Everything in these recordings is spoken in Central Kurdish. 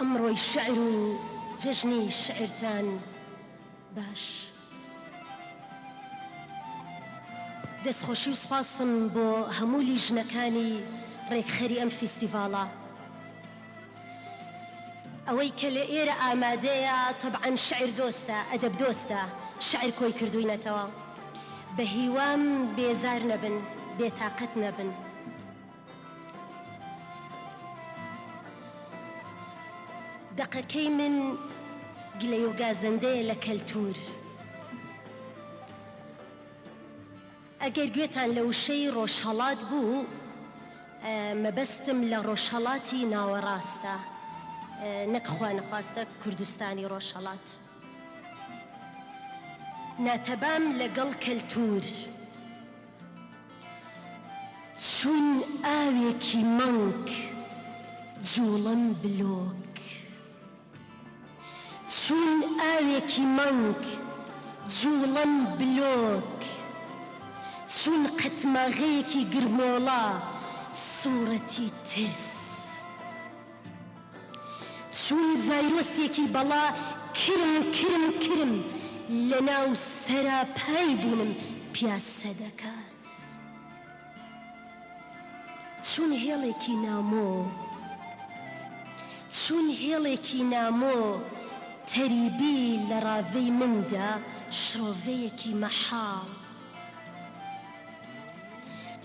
ئەمڕۆی شعر و جەژنی شعرتان باش. دەستخۆشی و سپاسم بۆ هەموو لیژنەکانی ڕێکخەری ئەم فیستیڤاڵە. ئەوەی کە لە ئێرە ئامادەیە تەبعەن شعر دۆستە، ئەدەب دۆستە، شعر کۆی کردوینەتەوە. بە هیوام بێزار نەبن، بێتاقەت نەبن. دەقەکەی من گلەی و گازەندەیە لە کەلتور. ئەگەر گوێتان لە وشەی ڕۆژهەڵات بوو، مەبەستم لە ڕۆژهەڵاتی ناوەڕاستە، نەک خوا نەخواستە کوردستانی ڕۆژهەڵات. ناتەبام لەگەڵ کەلتور چون ئاوێکی مەنگ جوڵم بلۆک، چون ئاوێکی مەنگ جوڵم بلۆک، چون قەتماغەیەکی گرمۆڵا سوورەتی ترس، چون ڤایرۆسێکی بەڵا کرم لە ناو سەراپای بوونم پیاسە دەکات، چون هێڵێکی نامۆ، چون هێڵێکی نامۆ تەریبی لە ڕاوەی مندا شڕۆڤەیەکی مەحاڵ،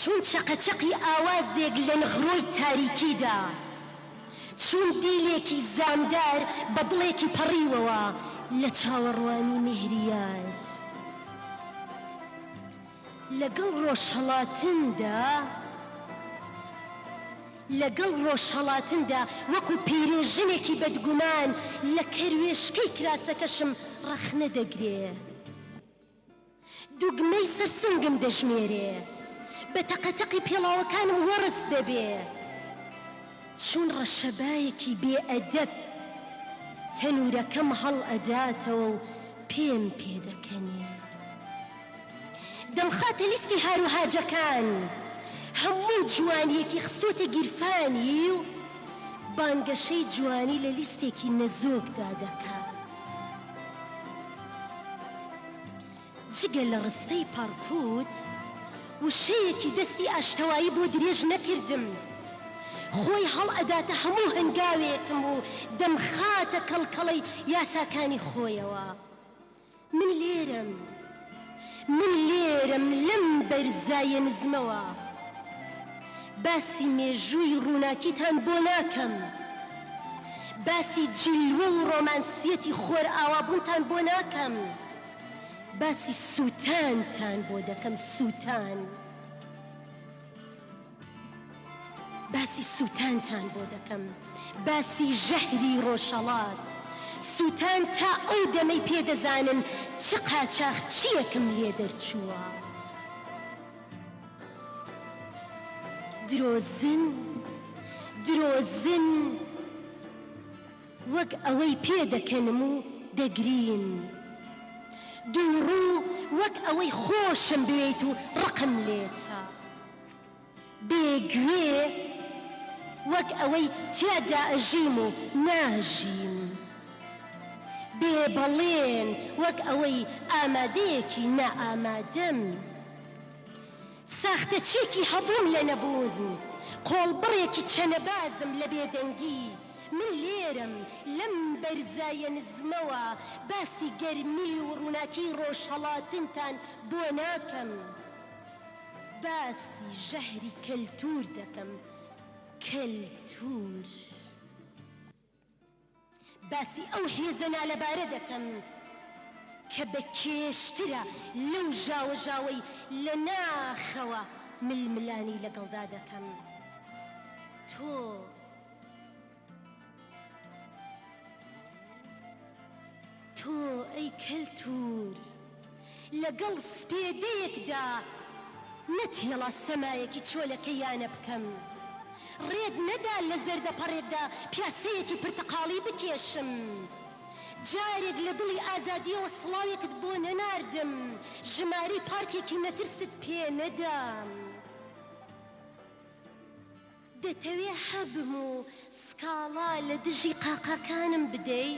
چون چەقەچەقی ئاوازێک لە نغڕۆی تاریکیدا، چون دیلێکی زامدار بە دڵێکی پەڕیوەوە لە چاوەڕوانی میهریار. لەگەڵ ڕۆژهەڵاتندا وەکو پیرێژنێکی بەدگومان لە کەروێشکەی کراسەکەشم ڕەخنە دەگرێ، دوگمەی سەرسنگم دەژمێرێ، بە تەقەتەقی پێڵاوەکانم وەرز دەبێ، چون ڕەشەبایەکی بێئەدەب تەنورەکەم هەڵ ئەداتەوە و پێم پێدەکەنی. دڵخاتە لیستی هاروهاجەکان، هەموو جوانیەکی خستۆتە گیرفانی و بانگەشەی جوانی لە لیستێکی نەزۆکدا دەکات. جگە لە ڕستەی پاڕپوت وشەیەکی دەستی ئاشتەوایی بۆ درێژ نەکردم، خۆی هەڵ ئەداتە هەموو هەنگاوێکم و دەمخاتە کەڵکەڵەی یاساکانی خۆیەوە. من لێرم لەم بەرزایە نزمەوە، باسی مێژووی ڕووناکیتان بۆ ناکەم، باسی جلوە و ڕۆمانسیەتی خۆر ئاوابوونتان بۆ ناکەم، باسی سووتانتان بۆ دەکەم، باسی سووتانتان بۆ دەکەم، باسی ژەهری ڕۆژهەڵات، سووتان تا ئەو دەمەی پێدەزانن چ قاچاق چیەکم لێ دەرچووە. درۆزن وەک ئەوەی پێدەکەنم و دەگرین، دووڕوو وەک ئەوەی خۆشم بوێیت و ڕقم لێتە، بێگوێ وەک ئەوەی تیادا ئەژیم و ناژیم، بێبەڵێن وەک ئەوەی ئامادەیەکی نائامادەم، ساختەچێکی هەبووم لە نەبوون، قۆڵبڕێکی چەنەبازم لە بێدەنگی. من لێرم لەم بەرزایە نزمەوە باسی گەرمی و ڕووناکی ڕۆژهەڵاتنتان بۆ ناکەم، باسی ژەهری کەلتور دەکەم، کەلتور، باسی ئەو هێزە نالەبارە دەکەم کە بە کێشترە لەو ژاوەژاوەی لە ناخەوە ململانی لەگەڵدا دەکەم. تۆ ئەی کەلتور لەگەڵ سپێدەیەکدا نەتێڵە سەمایەکی چۆلەکەیانە بکەم، ڕێک نەدا لە زەردەپەڕێکدا پیاسەیەکی پرتەقاڵی بکێشم، جارێک لە دڵی ئازادیەوە سڵاوێکت بۆ نەناردم، ژماری پارکێکی نەترست پێ نەدام. دەتەوێ هەبم و سکاڵا لە دژی قاقاکانم بدەی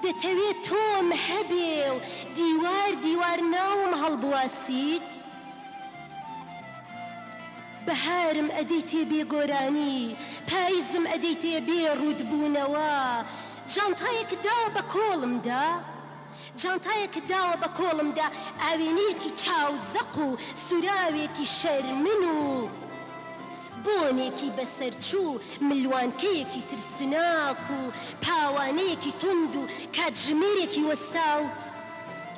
دەتەوێت تۆم هەبێ و دیوار ناوم هەڵبواسیت بەهارم ئەدەی تێ بێگۆرانی پاییزم ئەدەی تێ بێ ڕوودبوونەوە جانتایەک داوە بە کۆڵمدا جانتایەکە داوە بە کۆڵمدا ئاوێنەیەکی چاوزەق و سوراوێکی شەرمن و بۆنێکی بەسەرچوو ملوانکەیەکی ترسناک و پاوانەیەکی تند و کاتژمێرێکی وەستا و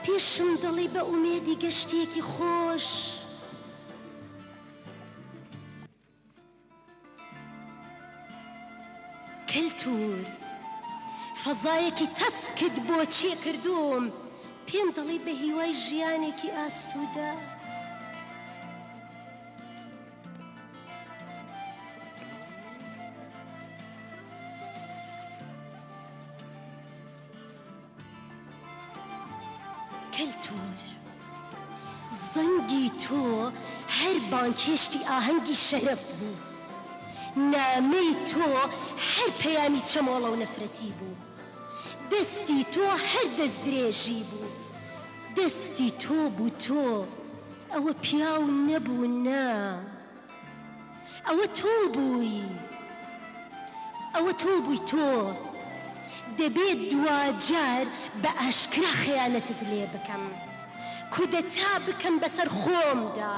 پێشم دڵی بە ئومێدی گەشتێکی خۆش کەلتور فەزایەکی تەسکت بۆ چێ کردوم پێم دڵی بە هیوای ژیانێکی ئاسوودە کەلتور زەنگی تۆ هەر بانکێشتی ئاهەنگی شەرەف بوو نامەی تۆ هەر پەیامی چەمۆڵە و نەفرەتی بوو دەستی تۆ هەر دەست درێژی بوو دەستی تۆ بوو تۆ ئەوە پیاو نەبوو نا ئەوە تۆ بووی ئەوە تۆ بووی تۆ دەبێت دوجار بە ئاشکرا خەیانەتت لێ بکەم کودەتا بکەم بەسەر خۆمدا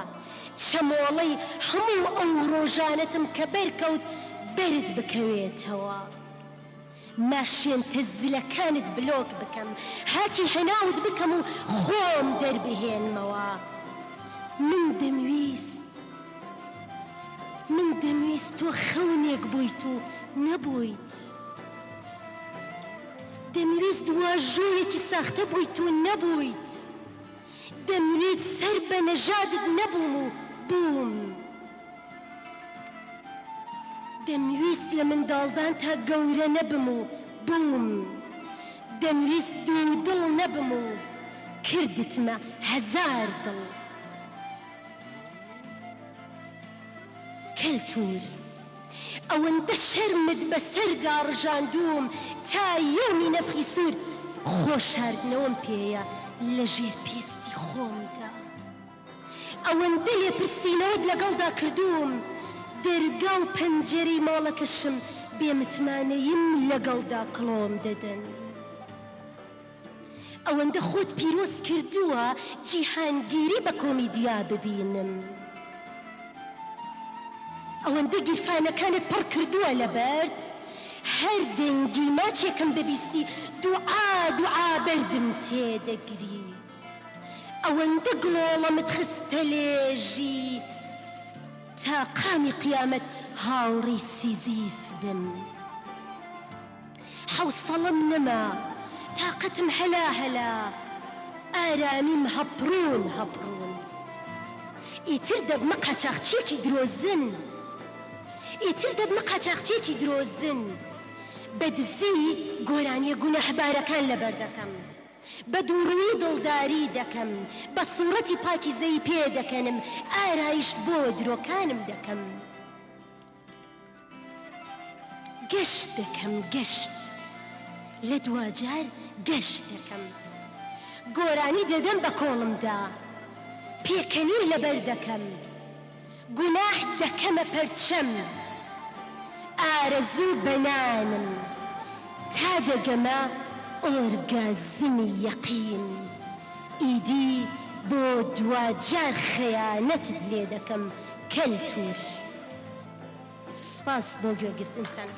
چەمۆڵەی هەموو ئەو ڕۆژانەتم کە بەرکەوت بەرد بکەوێتەوە ماشێن تەزلەکانت بلۆک بکەم هاکی هەناوت بکەم و خۆم دەربهێنمەوە من دەمویست تۆ خەونێک بوویت و نەبوویت دەمویست واژۆیەکی ساختە بوویت و نەبوویت دەمویست سەر بە نەژادت نەبووم و بووم دەمویست لە منداڵدان تا گەورە نەبم و بووم دەمویست دوودڵ نەبم و کردتمە هەزار دڵ کەلتور ئەوەندە شەرمت بەسەردا ڕژاندووم تا یەومی نەفخی سوور خۆشاردنەوەم پێیە لە ژێر پێستی خۆمدا ئەوەندە لێپرسینەوەت لەگەڵدا کردووم دەرگا و پەنجەرەی ماڵەکەشم بێمتمانەییم لەگەڵدا کڵۆم دەدەن ئەوەندە خۆت پیرۆز کردووە جیهانگیری بە کۆمیدیا ببینم ئەوەندە گیرفانەکانت پڕ کردووە لە بەرد هەر دەنگی ماچێکم ببیستی دوعا بەردم تێدەگری ئەوەندە گڵۆڵەمت خستە لێژی تا قامی قیامەت هاوڕێی سیزیف بم حوسەڵەم نەما تاقەتم هەلا ئارامیم هەپڕون ئیتر دەبمە قاچاقچیەکی درۆزن بە دزی گۆرانیە گونەحبارەکان لەبەر دەکەم بە دووڕووی دڵداری دەکەم بە سوورەتی پاکیزەی پێ دەکەنم ئارایشت بۆ درۆکانم دەکەم گەشت دەکەم لە دوجار گەشت دەکەم گۆرانی دەدەم بە کۆڵمدا پێکەنیر لەبەر دەکەم گوناح دەکەمە پەرچەم ئارەزوو بەنانم تا دەگەمە ئۆرگازمی یەقین ئیدی بۆ دوجار خەیانەتت لێ دەکەم کەلتور سپاس بۆ گوێگرتنتان